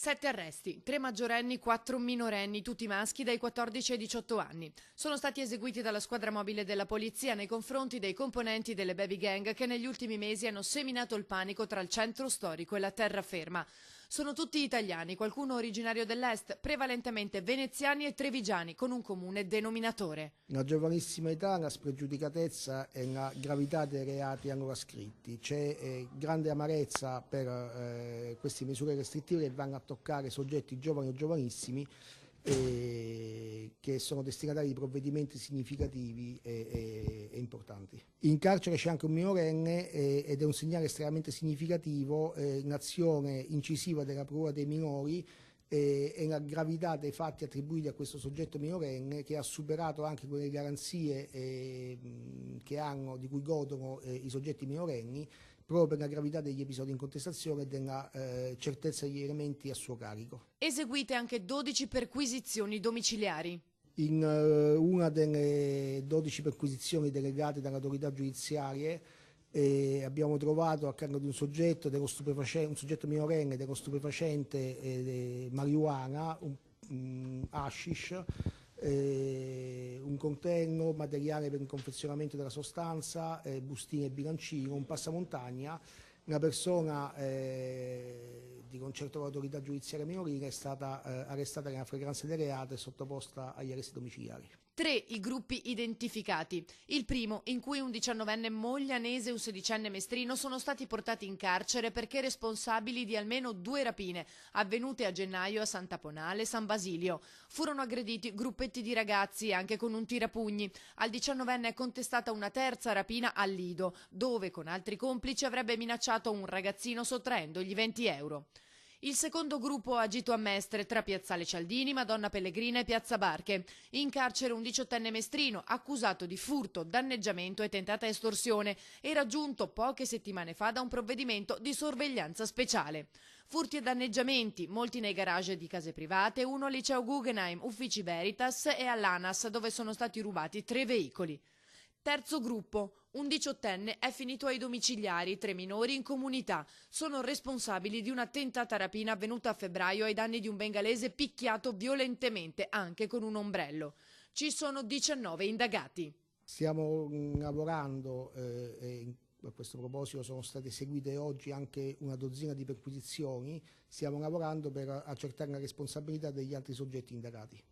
7 arresti, 3 maggiorenni, 4 minorenni, tutti maschi dai 14 ai 18 anni. Sono stati eseguiti dalla squadra mobile della polizia nei confronti dei componenti delle baby gang che negli ultimi mesi hanno seminato il panico tra il centro storico e la terraferma. Sono tutti italiani, qualcuno originario dell'est, prevalentemente veneziani e trevigiani, con un comune denominatore. Una giovanissima età, una spregiudicatezza e una gravità dei reati ancora scritti. C'è grande amarezza per queste misure restrittive che vanno a toccare soggetti giovani o giovanissimi che sono destinatari di provvedimenti significativi e importanti. In carcere c'è anche un minorenne ed è un segnale estremamente significativo in azione incisiva della procura dei minori e la gravità dei fatti attribuiti a questo soggetto minorenne, che ha superato anche quelle garanzie di cui godono i soggetti minorenni, proprio per la gravità degli episodi in contestazione e della certezza degli elementi a suo carico. Eseguite anche 12 perquisizioni domiciliari. In una delle 12 perquisizioni delegate dall'autorità giudiziaria abbiamo trovato a carico di un soggetto un soggetto minorenne dello stupefacente marijuana, hashish, un contenno, materiale per il confezionamento della sostanza, bustine e bilancino, un passamontagna. Una persona di concerto con l'autorità giudiziaria minorile è stata arrestata nella flagranza del reato e sottoposta agli arresti domiciliari. 3 i gruppi identificati. Il primo, in cui un 19enne moglianese e un 16enne mestrino sono stati portati in carcere perché responsabili di almeno 2 rapine avvenute a gennaio a Sant'Aponale e San Basilio. Furono aggrediti gruppetti di ragazzi anche con un tirapugni. Al 19enne è contestata una terza rapina al Lido, dove con altri complici avrebbe minacciato un ragazzino sottraendogli 20 euro. Il secondo gruppo ha agito a Mestre, tra Piazzale Cialdini, Madonna Pellegrina e Piazza Barche. In carcere un 18enne mestrino, accusato di furto, danneggiamento e tentata estorsione, era giunto poche settimane fa da un provvedimento di sorveglianza speciale. Furti e danneggiamenti, molti nei garage di case private, uno al liceo Guggenheim, uffici Veritas e all'ANAS, dove sono stati rubati 3 veicoli. Terzo gruppo. Un 18enne è finito ai domiciliari, 3 minori in comunità. Sono responsabili di una tentata rapina avvenuta a febbraio ai danni di un bengalese picchiato violentemente, anche con un ombrello. Ci sono 19 indagati. Stiamo lavorando e a questo proposito sono state eseguite oggi anche una dozzina di perquisizioni. Stiamo lavorando per accertare la responsabilità degli altri soggetti indagati.